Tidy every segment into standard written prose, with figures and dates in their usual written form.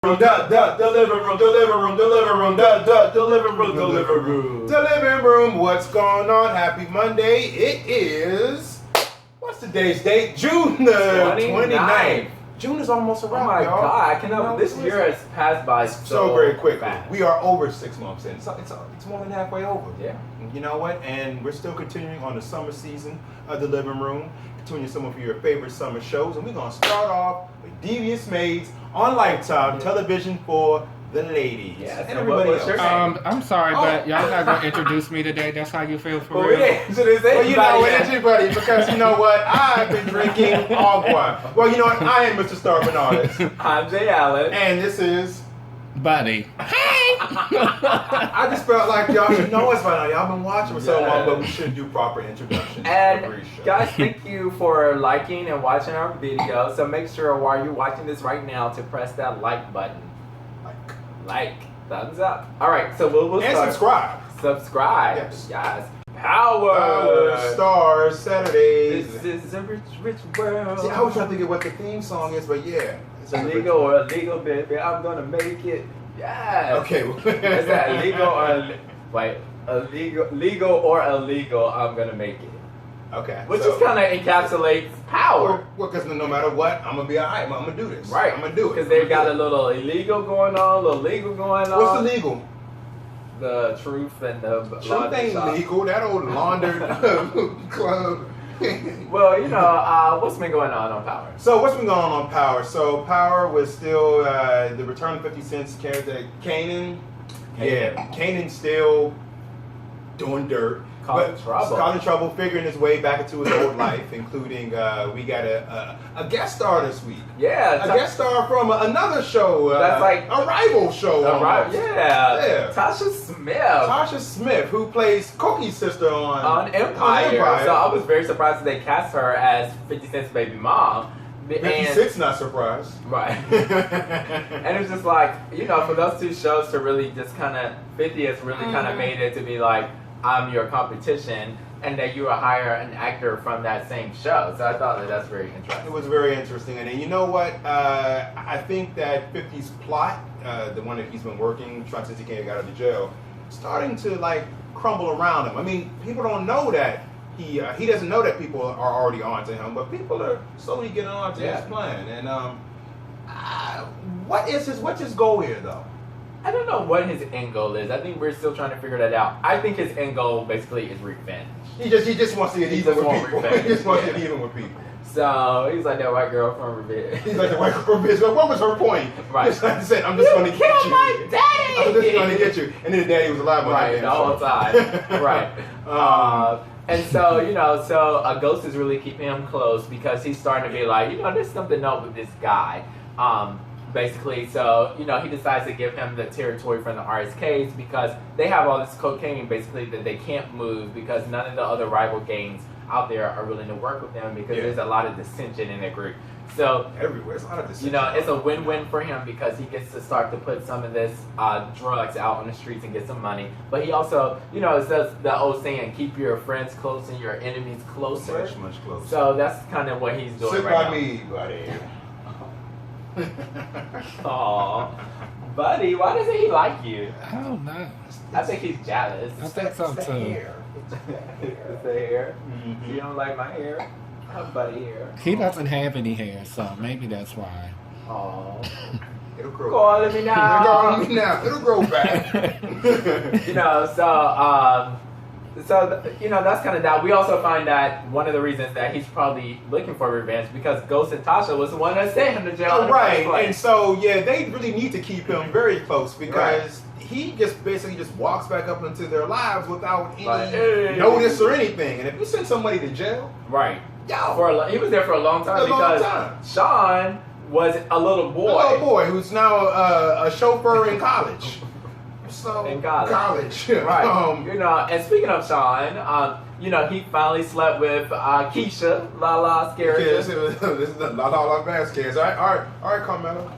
room, the living room. What's going on? Happy Monday. It is, what's today's date? June the 29th. June is almost around, Oh my y'all. God, I cannot, this year has passed by so very quickly. fast. We are over 6 months in. So it's more than halfway over. Yeah. You know what? And we're still continuing on the summer season of the living room, continuing some of your favorite summer shows. And we're going to start off with Devious Maids on Lifetime television for the ladies. Yeah, and so everybody what's else. your name? I'm sorry, but y'all not gonna introduce me today. That's how you feel for Well, real. we didn't introduce Well, you know what, anybody it's yet. everybody, because you know what? I've been drinking agua. Well, you know what? I am Mr. Starvin Artist. I'm Jaye Allen. And this is... Buddy. I just felt like y'all should know us by now. Y'all been watching for so long, but we should do proper introductions every And show. guys, thank you for liking and watching our video. So make sure while you're watching this right now to press that like button. Like, thumbs up. All right, so we'll And start. subscribe. Subscribe. Yes. Power. Stars, Saturdays. This is a rich world. See, I was trying to think of what the theme song is, but yeah. It's Illegal or illegal, baby, I'm gonna make it. Yes. Okay. Is that legal or legal or illegal? I'm gonna make it. Okay. Which so, just kind of encapsulates power, Well, because no matter what, I'm gonna be alright. I'm gonna do this. right? I'm gonna do it. Because they got a little illegal going on, a little legal going on. What's illegal? The truth and the Truth laundry ain't shop. legal. That old laundered club. Well, you know, what's been going on Power? So what's been going on Power? So Power was still the return of 50 Cent's character Kanan. Yeah, Kanan's still doing dirt. Causing trouble. Causing trouble, figuring his way back into his old life, including we got a guest star this week. Yeah, A guest star from another show. That's like a rival show. right? almost. Yeah. Tasha Smith. Tasha Smith, who plays Cookie's sister on Empire. So I was very surprised that they cast her as 50 Cent's baby mom. 56, not surprised. Right. And it's just like, you know, for those two shows to really just kind of, 50 has really kind of made it to be like, I'm your competition, and that you will hire an actor from that same show. So I thought that that's very interesting. It was very interesting. And you know what? I think that 50's plot, the one that he's been working, trying since he got out of jail, starting to like crumble around him. I mean, people don't know that he doesn't know that people are already on to him, but people are slowly getting on to his plan. And what's his goal here, though? I don't know what his end goal is. I think we're still trying to figure that out. I think his end goal basically is revenge. He just wants to get even with people. Revenge. He just wants to get even with people. So he's like that white girl from Revenge. He's like the white girl bitch. What was her point? Right. Just like I said, I'm just going to get killed you. my daddy! I'm just going to get you. And then the daddy was alive on Right, that the whole time. Right. And so, you know, Ghost is really keeping him close because he's starting to be like, you know, there's something up with this guy. Basically, so, you know, he decides to give him the territory from the RSKs because they have all this cocaine, basically, that they can't move because none of the other rival gangs out there are willing to work with them because there's a lot of dissension in their group. So, everywhere, it's a lot of dissension. you know, it's a win-win for him because he gets to start to put some of this drugs out on the streets and get some money. But he also, you know, it says the old saying, keep your friends close and your enemies closer. Much, much closer. So that's kind of what he's doing Sit right by now. me, buddy. Aw, buddy, why doesn't he like you? I don't know. I think he's jealous. I think so It's the too. hair. It's the hair. You don't like my hair? My buddy hair. He doesn't have any hair, so maybe that's why. Aw. It'll grow. Calling me now. It'll grow back. You know, so you know, that's kind of that. We also find that one of the reasons that he's probably looking for revenge because Ghost and Tasha was the one that sent him to jail. in the Right, first place. and so yeah, they really need to keep him very close because he just basically just walks back up into their lives without any Like, hey. notice or anything. And if you send somebody to jail, Right. yo, He was there for a long time Sean was a little boy. a little boy who's now a chauffeur in college. So In college. right? You know, and speaking of Sean, you know, he finally slept with Keisha, Lala's character. This is not all our best kids. All right, Carmelo.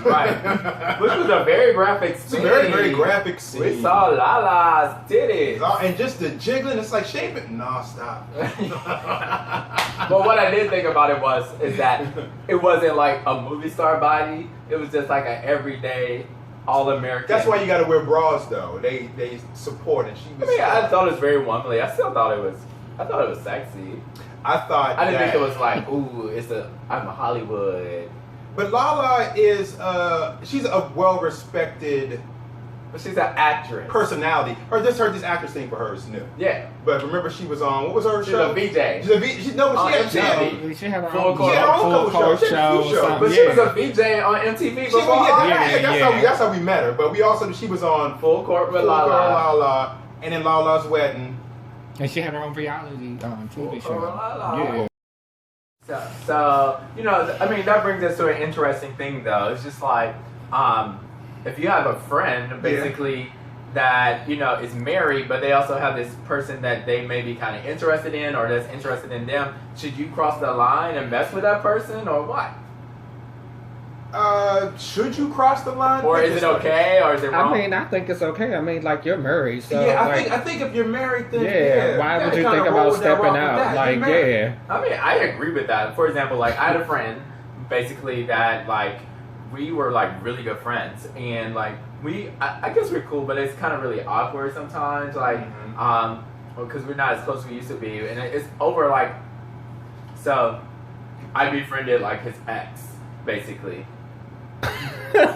Right. Which was a very graphic It's scene. a very, very graphic scene. We saw Lala's titties. And just the jiggling, it's like shape it. No, stop. But what I did think about it is that it wasn't like a movie star body. It was just like an everyday, all-American. That's why you got to wear bras, though. They support, and she was. I thought it was very womanly. I thought it was sexy. I thought. I didn't think it was like, ooh, I'm a Hollywood. But Lala is she's a well-respected. But she's an actress. Personality. This actress thing for her is new. Yeah. But remember, she was on, what was her show? She's a VJ. She's a VJ. She had her own show. But she was a VJ on MTV before. That's how we met her. But she was on Full Court with Lala. And then Lala's Wedding. And she had her own reality TV show. Yeah. So, that brings us to an interesting thing, though. It's just like, if you have a friend, basically, that, is married, but they also have this person that they may be kind of interested in or that's interested in them, should you cross the line and mess with that person or what? Should you cross the line? Or is it okay, or is it wrong? I think it's okay. Like, you're married, so... Yeah, I think if you're married, then... why would you think about stepping out? I agree with that. For example, like, I had a friend, basically, that, like, we were, like, really good friends. And, like, I guess we're cool, but it's kind of really awkward sometimes. Like, because we're not as close as we used to be. And it's over, like... So, I befriended, like, his ex, basically. Just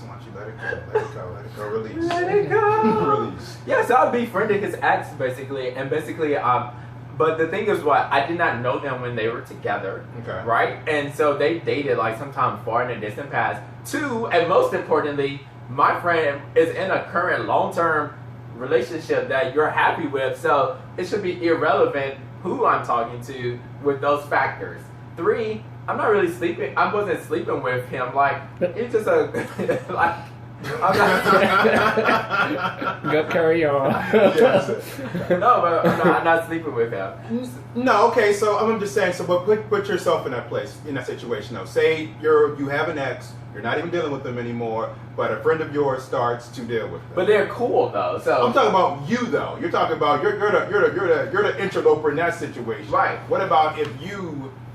want you let it go, release. Let it go. Release. Yeah, so I befriended his ex basically, and but the thing is, I did not know them when they were together, okay, right? And so they dated like sometime far in the distant past. Two, and most importantly, my friend is in a current long-term relationship that you're happy with, so it should be irrelevant who I'm talking to with those factors. Three, I'm not really sleeping. I wasn't sleeping with him. Like, it's just a like. I'm not. Go carry on. No, but I'm not sleeping with him. No, okay. So I'm just saying. So, but put yourself in that place, in that situation. Now, say you have an ex. You're not even dealing with them anymore, but a friend of yours starts to deal with them. But they're cool though. So I'm talking about you though. You're talking about you're the interloper in that situation. Right. What about if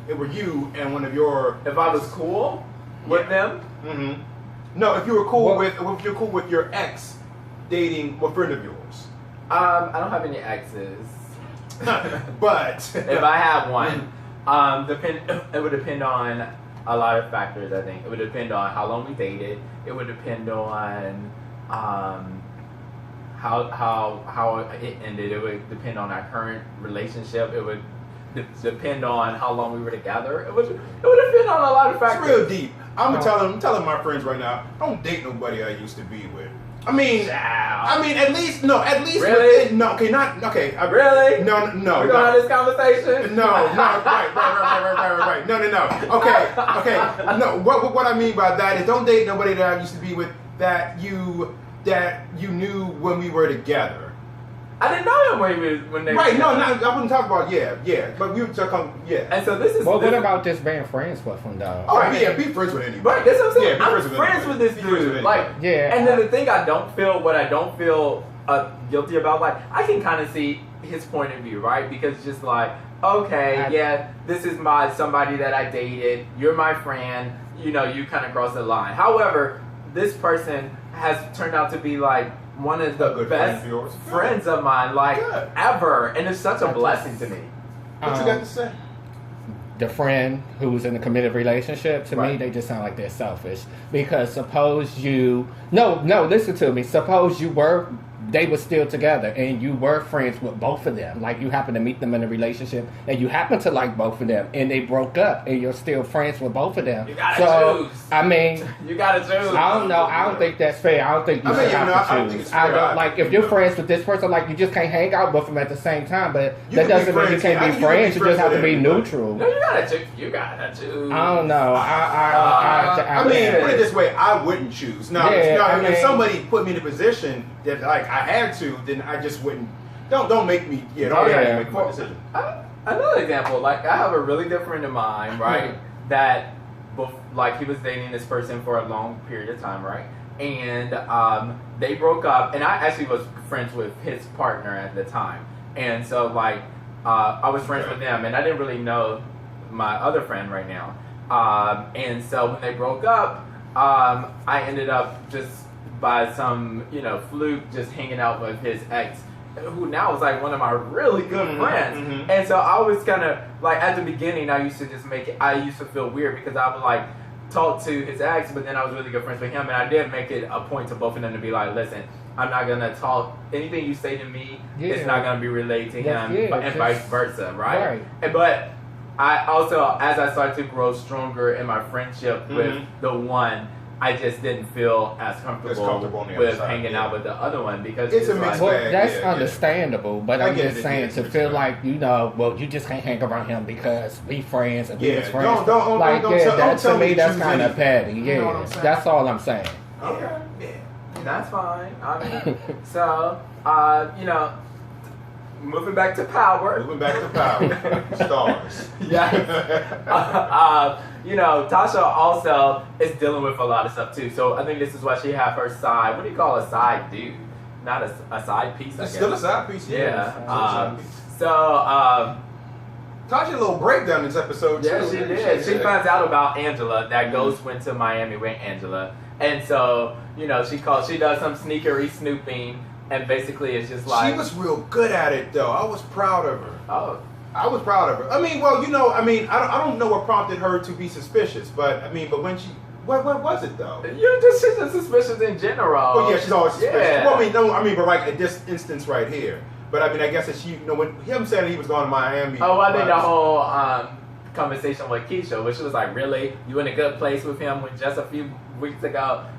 it were you and one of your... If I was cool with them? Mm-hmm. No, if you were cool with your ex dating a friend of yours. I don't have any exes. But if I have one, it would depend on a lot of factors, I think. It would depend on how long we dated. It would depend on how it ended. It would depend on our current relationship. It would depend on how long we were together. It would depend on a lot of factors. It's real deep. I'm telling my friends right now, don't date nobody I used to be with. at least really? Really? No. We're going to have this conversation? No, right. No. Okay. No, what I mean by that is don't date nobody that I used to be with that you knew when we were together. I didn't know him when they were together. No, I wouldn't talk about, but we were talking, And so this is... Well, what about just being friends with him, though? Oh, yeah, be friends with anybody. Right, that's what I'm saying. Yeah, I'm friends with this dude. Like, yeah. And then the thing I don't feel guilty about, like, I can kind of see his point of view, right? Because it's just like, okay, this is somebody that I dated. You're my friend. You kind of cross the line. However, this person has turned out to be like one of the best friends of mine, like ever, and it's such a blessing to me. What you got to say? The friend who's in a committed relationship, to me, they just sound like they're selfish. Because suppose listen to me. Suppose they were still together and you were friends with both of them. Like you happen to meet them in a relationship and you happen to like both of them and they broke up and you're still friends with both of them. You gotta choose. I mean, you gotta choose. I don't know. I don't think that's fair. I don't think you should have to choose. I don't like if you're friends with this person, like you just can't hang out with them at the same time. But that doesn't mean you can't be friends. You just have to be neutral. No, you gotta choose. You gotta choose. I don't know. I mean, put it this way: I wouldn't choose. No, if somebody put me in a position that like I had to, then I just wouldn't. Don't make me. Don't make my decision. Another example, like I have a really good friend of mine, right? that like he was dating this person for a long period of time, right? And they broke up, and I actually was friends with his partner at the time, and so like I was friends with them, and I didn't really know my other friend right now, and so when they broke up, I ended up just by some fluke just hanging out with his ex, who now is like one of my really good friends. And so I was kind of like, at the beginning, I used to feel weird because I would like talk to his ex, but then I was really good friends with him, and I did make it a point to both of them to be like, listen, I'm not gonna talk anything you say to me. It's not gonna be related to him, and vice versa, right? But I also, as I started to grow stronger in my friendship with the one, I just didn't feel as comfortable with hanging out with the other one because it's a mixed bag. That's understandable, but I'm just saying to feel like well, you just can't hang around him because we friends and we just friends. Don't that tell to me that's kind of petty. You know what I'm saying? That's all I'm saying. Okay, that's fine. I mean, so moving back to power. Starz. Yes. Tasha also is dealing with a lot of stuff too. So I think this is why she have her side. What do you call a side dude? Not a side piece. It's still a side piece. Yeah. Tasha a little breakdown this episode too. Yeah, she did. She finds out about Angela. That Ghost went to Miami with Angela, and so she does some sneakery snooping. And basically, it's just like... She was real good at it, though. I was proud of her. Oh. I was proud of her. I mean, well, I don't know what prompted her to be suspicious, but when she... What was it, though? She's just suspicious in general. Oh, yeah, she's always suspicious. Yeah. Well, but right, in this instance right here. But, I guess that she... when him saying he was going to Miami... Oh, I think the whole conversation with Keisha, where she was like, really? You in a good place with him when just a few...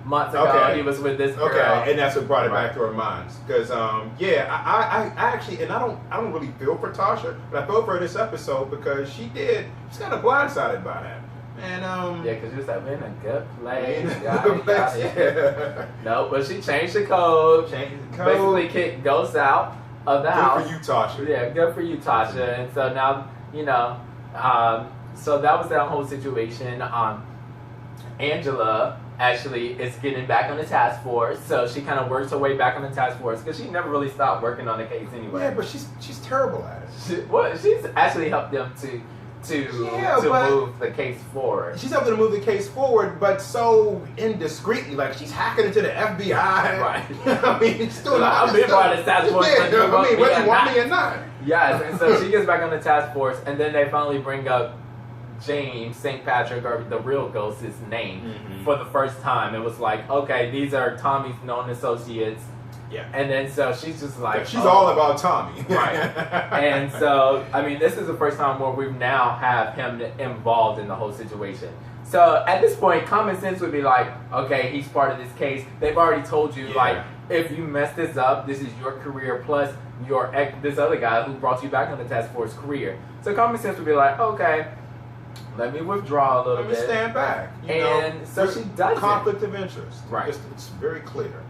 months ago, he was with this girl. Okay, and that's what brought it back to our minds. Because, I actually, and I don't really feel for Tasha, but I feel for her this episode because she's kind of blindsided by that. And, because she was like, we're in a good place. No, but she changed the code. Basically kicked Ghost out of the house. Good for you, Tasha. Yeah, good for you, Tasha. And so now, so that was that whole situation. Angela actually is getting back on the task force, so she kind of works her way back on the task force because she never really stopped working on the case anyway. Yeah, but she's terrible at it. She's actually helped them to move the case forward. She's helping to move the case forward, but so indiscreetly, like she's hacking into the FBI. Right. She's doing I'm being part of the task force. Yeah, whether you want me or not. Yes, and so she gets back on the task force, and then they finally bring up James St. Patrick, or the real ghost's name, for the first time. It was like, okay, these are Tommy's known associates. Yeah. And then so she's just like... she's all about Tommy. Right. And so, this is the first time where we now have him involved in the whole situation. So at this point, common sense would be like, okay, he's part of this case. They've already told you, like, if you mess this up, this is your career plus this other guy who brought you back on the task force career. So common sense would be like, okay, let me withdraw a little bit. Let me stand back. So she doesn't. Conflict of interest. Right. It's very clear.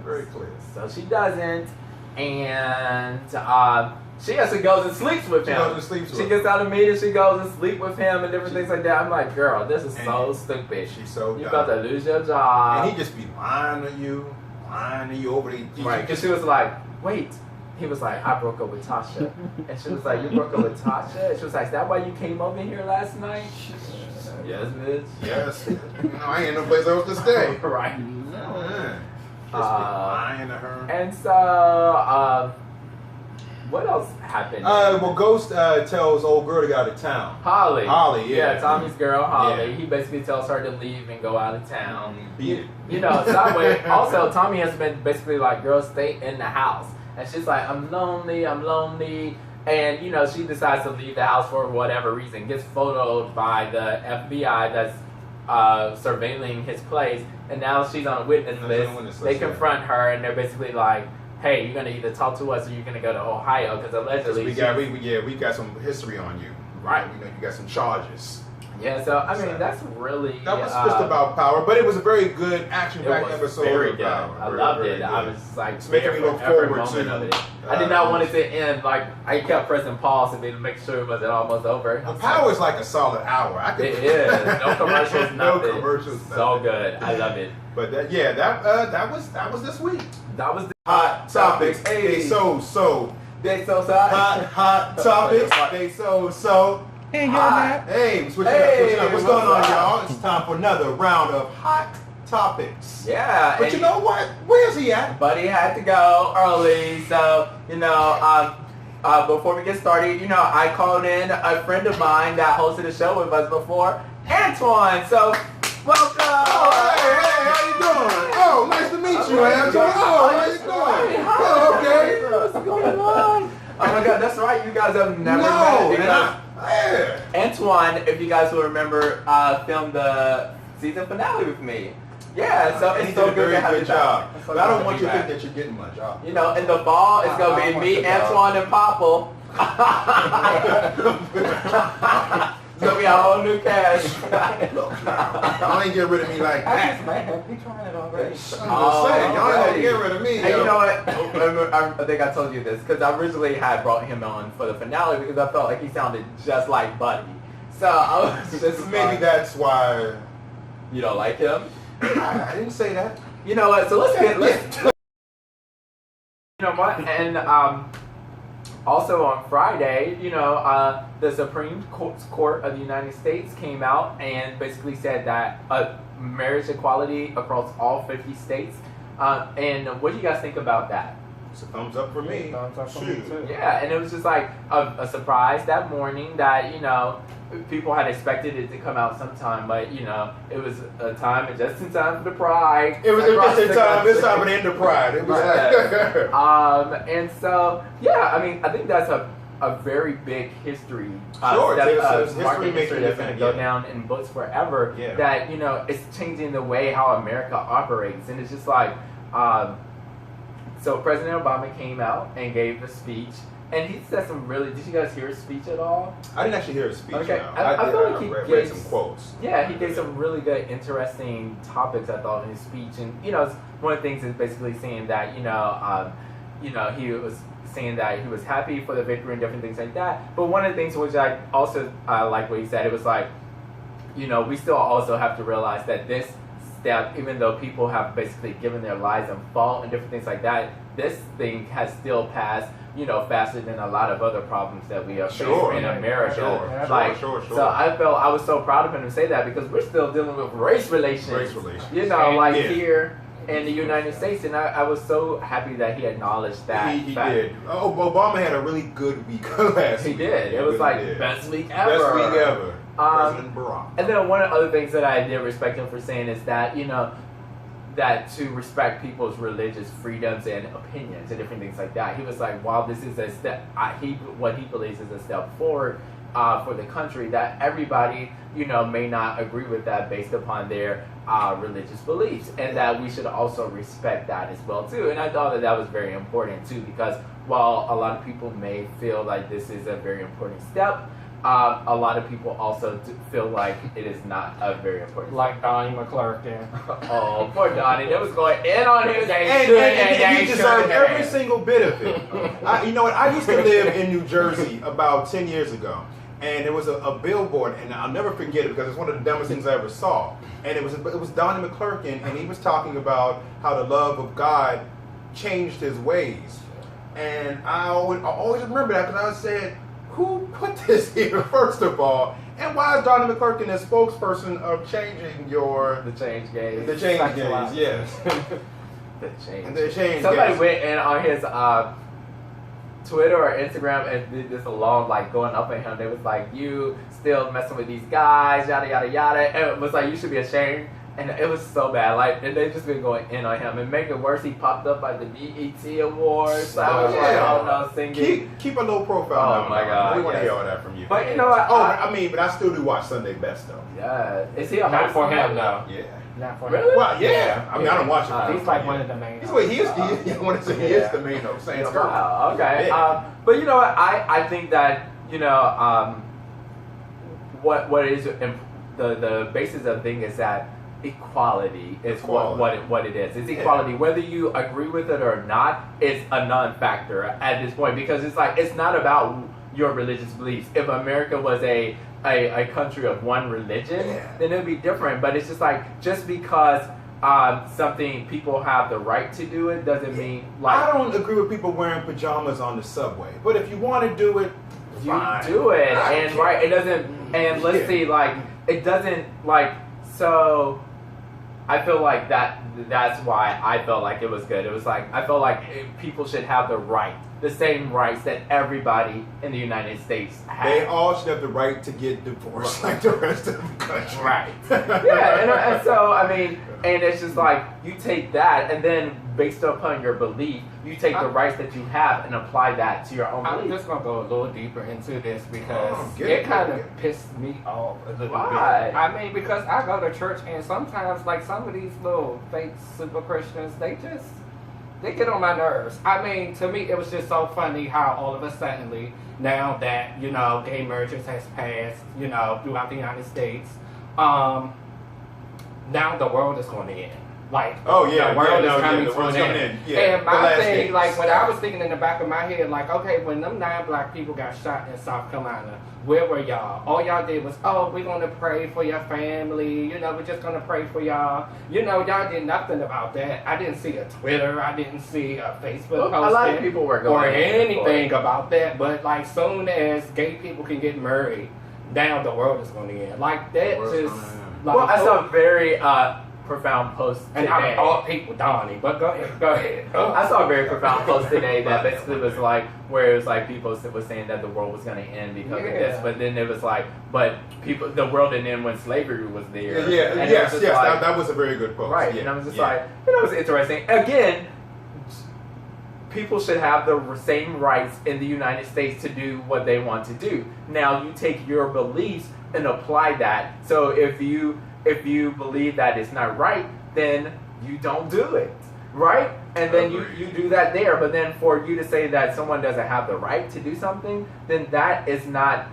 Very clear. So she doesn't. And she actually goes and sleeps with him. She gets out of meetings, she goes and sleeps with him and different things like that. I'm like, girl, this is so stupid. She's so dumb. You're about to lose your job. And he just be lying to you over the... Right, because she was like, wait. He was like, I broke up with Tasha. And she was like, you broke up with Tasha? And she was like, is that why you came over here last night? Yes, bitch. Yes. I ain't no place else to stay. Right. Just lying to her. And so, what else happened? Well, Ghost tells old girl to go out of town. Holly, yeah. Tommy's girl, Holly. Yeah. He basically tells her to leave and go out of town. Beat it. Sideway. Also, Tommy has been basically like, girl, stay in the house. And she's like, I'm lonely. And, she decides to leave the house for whatever reason. Gets photoed by the FBI that's surveilling his place. And now she's on a witness list. They confront her, and they're basically like, hey, you're going to either talk to us or you're going to go to Ohio. Because allegedly... we got some history on you. Right. We know you got some charges. Yeah, so I mean that's really that was just about power, but it was a very good action-packed episode. Very of good. Power. I Very, loved very it. good. I was just like It's making me look every forward moment to. of it. I did not want it to end. Like I kept pressing pause to make sure it wasn't almost over. The Power is like a solid hour. It is. No commercials. No nothing. commercials. So good. I love it. But that was this week. That was the Hot topics. Hey. They so They so sad. hot topics. They so. And you're Hot. not. Hey, switching up. What's going on, y'all? It's time for another round of hot topics. Yeah. But you know what? Where's he at? Buddy had to go early, so before we get started, I called in a friend of mine that hosted a show with us before, Antoine. So, welcome. Oh, hey, how you doing? Oh, nice to meet you, Antoine. Oh, how you doing? Oh, okay. What's going on? Oh my God, that's right. You guys have never met because Antoine, if you guys will remember, filmed the season finale with me. Yeah, so it's so good to have you back. But I don't want you to think that you're getting my job. In the fall, it's going to be me, Antoine, and Popple. It's going to be a whole new cast. Y'all ain't get rid of me like that. Man, we trying it already. I'm just saying, y'all ain't gonna get rid of me. And you know what? I think I told you this, because I originally had brought him on for the finale because I felt like he sounded just like Buddy. So I was just maybe that's why you don't like him. I didn't say that. You know what? So let's you know what? And also on Friday, the Supreme Court of the United States came out and basically said that marriage equality across all 50 states. And what do you guys think about that? It's a thumbs up for me. Thumbs up for me too. Yeah, and it was just like a surprise that morning that, people had expected it to come out sometime, but, it was a time and just in time for the Pride. It was just in time. It's time for the end of Pride. It was and so, yeah, I mean, I think that's a very big history. Sure, it's market history that's going to go yeah. down in books forever. Yeah. That, it's changing the way how America operates. And it's just like, so President Obama came out and gave a speech. And he said some really. Did you guys hear his speech at all? I didn't actually hear his speech. Okay, now. I feel like he read gave some quotes. Yeah, he gave some really good, interesting topics. I thought in his speech, and one of the things is basically saying that he was saying that he was happy for the victory and different things like that. But one of the things which I also like what he said, it was like, we still also have to realize that this step, even though people have basically given their lives and fought and different things like that, this thing has still passed. Faster than a lot of other problems that we are facing in America. Sure. So I was so proud of him to say that because we're still dealing with race relations. Here in the United States, and I was so happy that he acknowledged that. He did. Oh, Obama had a really good week last week. He did. It was like best week ever. Best week ever. President Barack. And then one of the other things that I did respect him for saying is that that to respect people's religious freedoms and opinions and different things like that. He was like, while this is a step, what he believes is a step forward for the country, that everybody, may not agree with that based upon their religious beliefs, and that we should also respect that as well too. And I thought that was very important too, because while a lot of people may feel like this is a very important step, a lot of people also feel like it is not a very important. Like Donnie McClurkin. Oh, poor Donnie. That was going in on him. And he deserved every single bit of it. You know what? I used to live in New Jersey about 10 years ago. And there was a billboard, and I'll never forget it because it's one of the dumbest things I ever saw. And it was Donnie McClurkin, and he was talking about how the love of God changed his ways. And I always remember that because I said, who put this here, first of all? And why is Donnie McClurkin the spokesperson of changing the change gaze? The change gaze, yes. The change. Somebody went in on his Twitter or Instagram and did this alone, like going up at him. They was like, "You still messing with these guys, yada yada yada," and it was like, "You should be ashamed." And it was so bad. Like, and they just been going in on him. And make it worse, he popped up at the BET Awards. So I was like, oh no, singing. Keep a low profile. Oh my God. We want to hear all that from you. But you know what? But I still do watch Sunday Best though. Yeah. Is he a Not host for on him that? though. Yeah. Not for Really? him. Well, yeah. I mean, I don't watch it. He's like one of the main. He is the main host. Wow. Okay. Yeah. But you know what? I think that what is the basis of the thing is that equality is what it is. It's equality. Yeah. Whether you agree with it or not, it's a non-factor at this point, because it's like, it's not about your religious beliefs. If America was a country of one religion, then it would be different. But it's just like, just because something people have the right to do it doesn't mean like. I don't agree with people wearing pajamas on the subway, but if you want to do it, you fine. do it, and right, it doesn't. And let's see, like, it doesn't like so. I feel like that's why I felt like it was good. It was like, I felt like people should have the same rights that everybody in the United States has. They all should have the right to get divorced like the rest of the country. Right. Yeah, and so, I mean, and it's just like, you take that, and then based upon your belief, you take the rights that you have and apply that to your own belief. I'm just going to go a little deeper into this because it kind of pissed me off a little bit. I mean, because I go to church, and sometimes, like, some of these little fake super Christians, they get on my nerves. I mean, to me, it was just so funny how all of a sudden, now that, gay marriages has passed, throughout the United States, now the world is going to end. Like, the world is coming to an end. Yeah. And my thing, like, when I was thinking in the back of my head, like, okay, when them 9 black people got shot in South Carolina, where were y'all? All y'all did was, we're going to pray for your family. We're just going to pray for y'all. Y'all did nothing about that. I didn't see a Twitter. I didn't see a Facebook post. A lot of people were going or anything about that. But, like, soon as gay people can get married, now the world is going to end. Like, that just... Like, well, I saw a very... profound post today. And I thought people Donnie, but go ahead. I saw a very profound post today that basically was like, where it was like people was saying that the world was going to end because of this, but then it was like, but the world didn't end when slavery was there. That was a very good post. Right, and I was just like, it was interesting. Again, people should have the same rights in the United States to do what they want to do. Now, you take your beliefs and apply that. So if you believe that it's not right, then you don't do it, right? And then you do that there. But then for you to say that someone doesn't have the right to do something, then that is not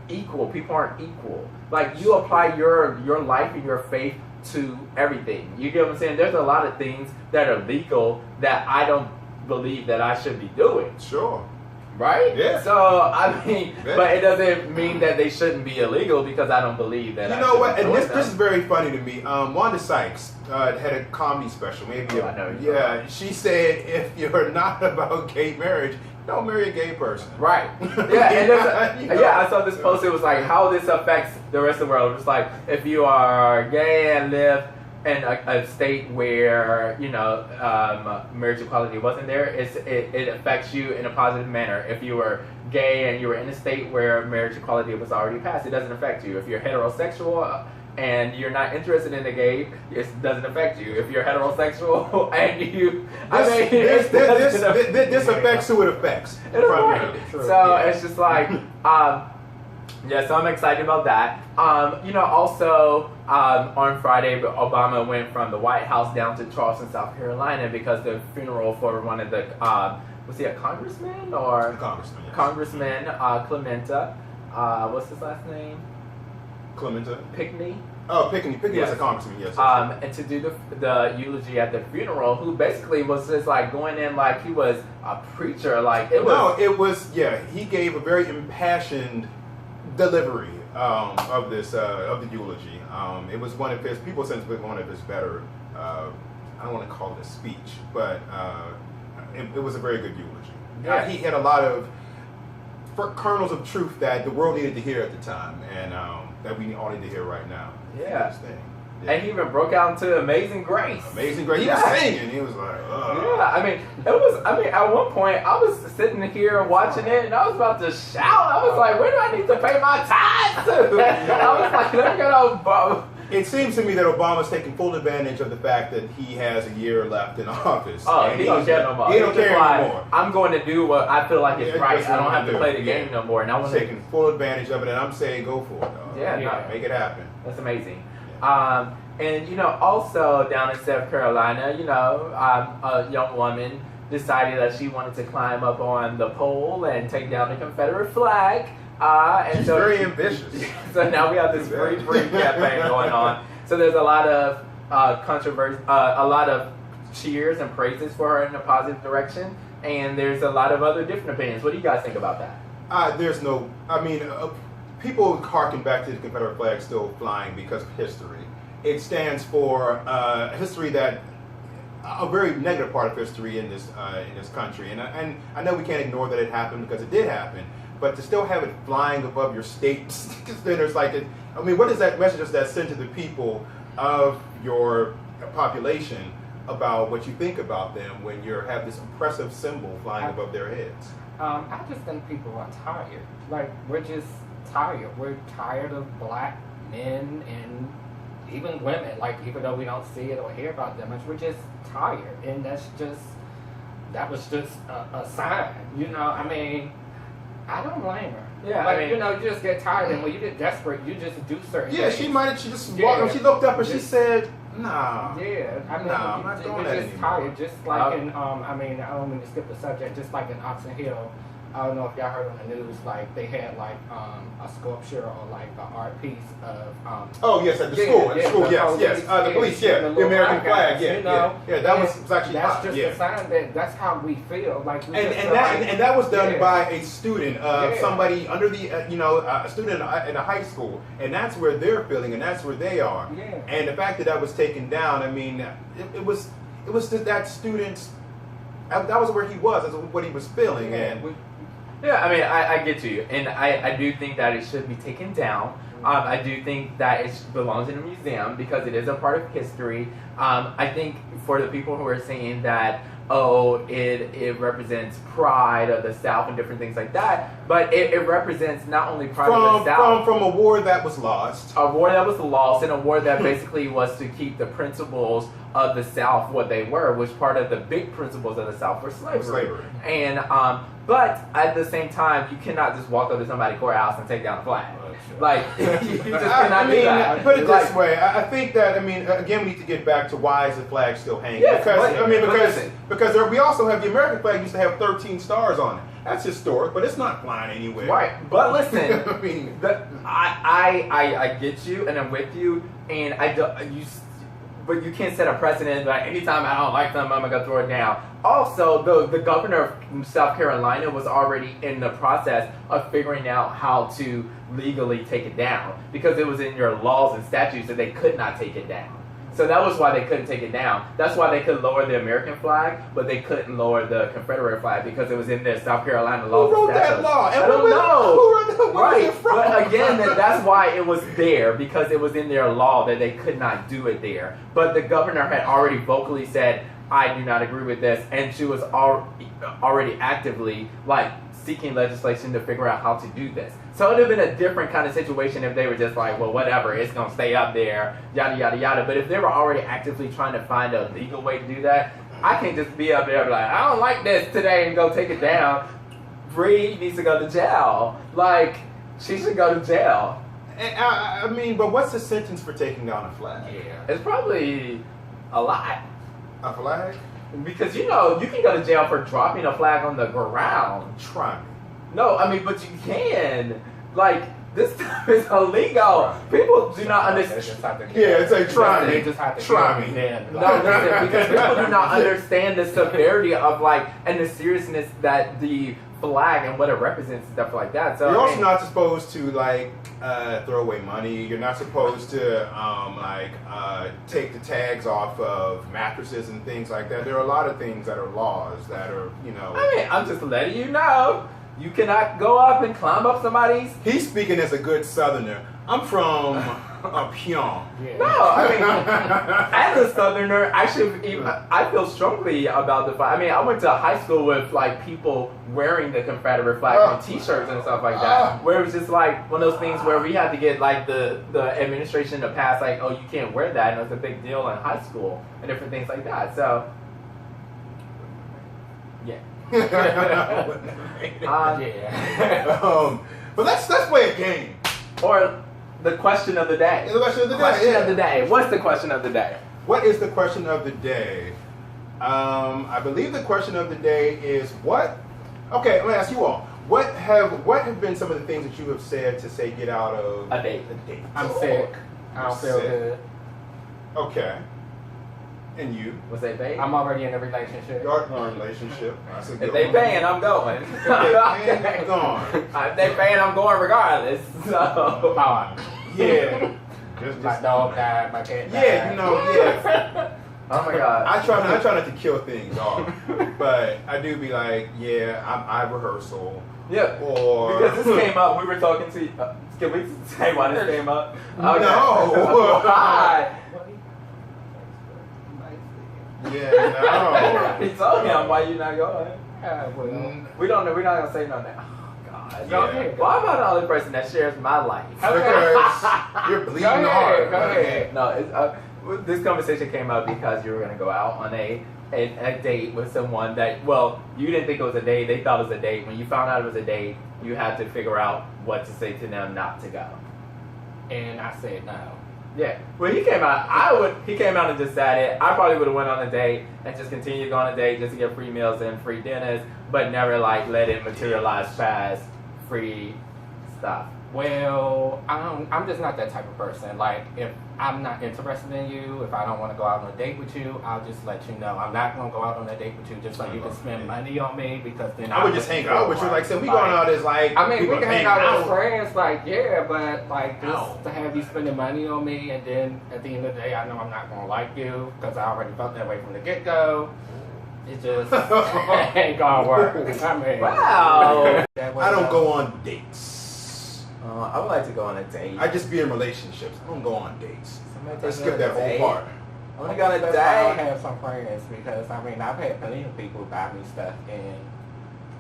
equal. People aren't equal. Like, you apply your life and your faith to everything. You get what I'm saying? There's a lot of things that are legal that I don't believe that I should be doing. Sure. Right? Yeah. So, I mean, but it doesn't mean that they shouldn't be illegal because I don't believe that. You know what? And this is very funny to me. Wanda Sykes had a comedy special. Maybe. I know. Yeah. She said, if you're not about gay marriage, don't marry a gay person. Right. Yeah. And I saw this post. It was like how this affects the rest of the world. It's like if you are gay and live in a state where marriage equality wasn't there, it affects you in a positive manner. If you were gay and you were in a state where marriage equality was already passed, it doesn't affect you. If you're heterosexual and you're not interested in the gay, it doesn't affect you. If you're heterosexual and this affects who it affects. Right. So it's just like. So I'm excited about that. Also on Friday, Obama went from the White House down to Charleston, South Carolina, because the funeral for one of the was he a congressman or congressman? Yes. Congressman Clementa. What's his last name? Clementa. Pickney. Oh, Pickney. Pickney was a congressman. Yes. And to do the eulogy at the funeral, who basically was just like going in like he was a preacher. Like it was. He gave a very impassioned delivery of the eulogy. It was one of his, people said it was one of his better, I don't want to call it a speech, but it was a very good eulogy. Yeah. He had a lot of kernels of truth that the world needed to hear at the time, and that we all need to hear right now. Yeah. And he even broke out into Amazing Grace. Amazing Grace. He was singing. He was like, at one point, I was sitting here watching it, and I was about to shout. I was like, where do I need to pay my tithes to? I was like, let me get on. It seems to me that Obama's taking full advantage of the fact that he has a year left in office. Oh, he don't care no more. He don't care anymore. I'm going to do what I feel like is right. I don't have to play the game no more. And I want taking full advantage of it, and I'm saying go for it, dog. Make it happen. That's amazing. And also down in South Carolina, a young woman decided that she wanted to climb up on the pole and take down the Confederate flag. And She's so very ambitious. So now we have this free campaign going on. So there's a lot of controversy, a lot of cheers and praises for her in a positive direction, and there's a lot of other different opinions. What do you guys think about that? People harken back to the Confederate flag still flying because of history. It stands for history that a very negative part of history in this country, and I know we can't ignore that it happened because it did happen. But to still have it flying above your states, there's like it. I mean, what is that message does that send to the people of your population about what you think about them when you have this oppressive symbol flying above their heads? I just think people are tired. Like, we're just tired. We're tired of black men and even women. Like, even though we don't see it or hear about them, we're just tired. And that was just a sign. You know, I mean, I don't blame her. Yeah, like, I mean, you know, you just get tired, and when you get desperate, you just do certain things. She just walked up, she looked up and she said, nah. Yeah, I mean, I'm not doing that just anymore. tired, just like in, I don't mean to skip the subject, just like in Oxon Hill, I don't know if y'all heard on the news, like, they had, like, a sculpture or, like, an art piece of, oh, yes, at the school, yes, the police, the American flag, that was actually that's hot, just a sign that that's how we feel, like, we and that was done by a student, somebody under the, a student in a high school, and that's where they're feeling, and that's where they are, and the fact that that was taken down, I mean, it was just that student's, that was where he was, that's what he was feeling, and. Yeah, I mean, I get you, and I do think that it should be taken down. I do think that it belongs in a museum because it is a part of history. I think for the people who are saying that, it represents pride of the South and different things like that, but it represents not only pride of the South. From a war that was lost. A war that was lost, and a war that basically was to keep the principles of the South what they were, which part of the big principles of the South were slavery. And but at the same time, you cannot just walk up to somebody's courthouse and take down a flag. Like, you just cannot do that. Put it this way, I think that, again, we need to get back to why is the flag still hanging? Yes, because we also have the American flag used to have 13 stars on it. That's historic, but it's not flying anywhere. Right, but listen, I get you, and I'm with you, and but you can't set a precedent like anytime I don't like them, I'm gonna throw it down. Also, the governor of South Carolina was already in the process of figuring out how to legally take it down because it was in your laws and statutes that they could not take it down. So that was why they couldn't take it down. That's why they could lower the American flag, but they couldn't lower the Confederate flag because it was in their South Carolina laws. Who wrote that law? I don't know. Where was it from? But again, that's why it was there, because it was in their law that they could not do it there. But the governor had already vocally said, I do not agree with this, and she was already actively seeking legislation to figure out how to do this. So it would have been a different kind of situation if they were just like, well, whatever, it's going to stay up there, yada, yada, yada. But if they were already actively trying to find a legal way to do that, I can't just be up there and be like, I don't like this today and go take it down. Bree needs to go to jail. She should go to jail. But what's the sentence for taking down a flag? Yeah, it's probably a lot. A flag? Because, you can go to jail for dropping a flag on the ground. Try me. No, but you can. This stuff is illegal. People do not understand. It's like, try me. Try me. No, listen, because people do not understand the severity of, and the seriousness that the flag and what it represents and stuff like that. So you're also not supposed to, throw away money. You're not supposed to, take the tags off of mattresses and things like that. There are a lot of things that are laws that are, I'm just letting you know. You cannot go up and climb up somebody's. He's speaking as a good Southerner. I'm from Pyongyang. Yeah. No, as a Southerner, I feel strongly about the flag. I went to high school with people wearing the Confederate flag on T-shirts and stuff like that. Where it was just one of those things where we had to get the administration to pass you can't wear that, and it was a big deal in high school and different things like that. So, yeah. But let's play a game. Or the question of the day. The question of the day. Of the day. What's the question of the day? What is the question of the day? I believe the question of the day is what? Okay, let me ask you all. What have been some of the things that you have said to say get out of A date. I'm sick. I don't feel Sick. good. Okay. And you? Was they paying? I'm already in a relationship. You're in a relationship. That's a good If they one. paying, I'm going. If they paying, I'm gone. If they paying, I'm going regardless. So. Yeah. Just, My dog died, my cat died. yeah, you know, yeah. Oh my god. I try not to kill things off, but I do be like, yeah, I rehearsal. Yeah. Or Because this came up, we were talking to. Can we say why this came up? No. Why? Yeah, He told him why you not going. Well, no. We're not gonna say none of that. Oh god. Yeah. ahead. Why am I the only person that shares my life? Because you're bleeding hard. Go ahead. No, it's, this conversation came up because you were gonna go out on a date with someone that, well, you didn't think it was a date. They thought it was a date. When you found out it was a date, you had to figure out what to say to them not to go. And I said no. Yeah. When he came out, he came out and just said it. I probably would have went on a date and just continued to go on a date just to get free meals and free dinners, but never like let it materialize past free stuff. Well, I'm just not that type of person. Like, if I'm not interested in you, if I don't want to go out on a date with you, I'll just let you know. I'm not going to go out on a date with you just so you can spend money on me, because then I would just hang out with you. Like, so we going out as like, I mean, people we can hang hang out as friends, like, yeah, but like, just Ow. to have you spending money on me, and then at the end of the day, I know I'm not going to like you, because I already felt that way from the get-go. It just ain't gonna work. I mean, Wow. I don't go on dates. I would like to go on a date. I just be in relationships. I don't go on dates. Somebody I take me skip on that a whole date. part. I want to go on a That's why I date. have some friends, because I mean, I've had plenty of people buy me stuff and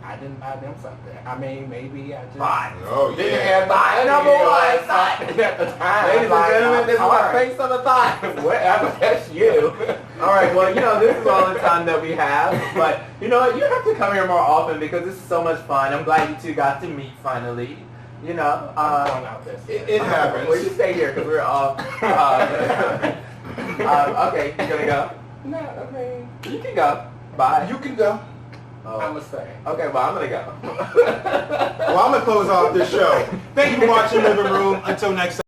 I didn't buy them something. I mean, maybe I just Bye. Oh didn't yeah. have Bye, the number money, one. or something at the time. Ladies and Like, gentlemen, I'm this is my sorry. face on the thigh. Whatever, that's you. All right, well, this is all the time that we have. But you know what? You have to come here more often because this is so much fun. I'm glad you two got to meet finally. I'm going out this. It happens. Well, you stay here because we're all. Okay, you gonna go? No, I mean, You can go. Bye. You can go. Oh. I'm gonna stay. Okay, well, I'm gonna go. Well, I'm gonna close off this show. Thank you for watching Living Room. Until next time.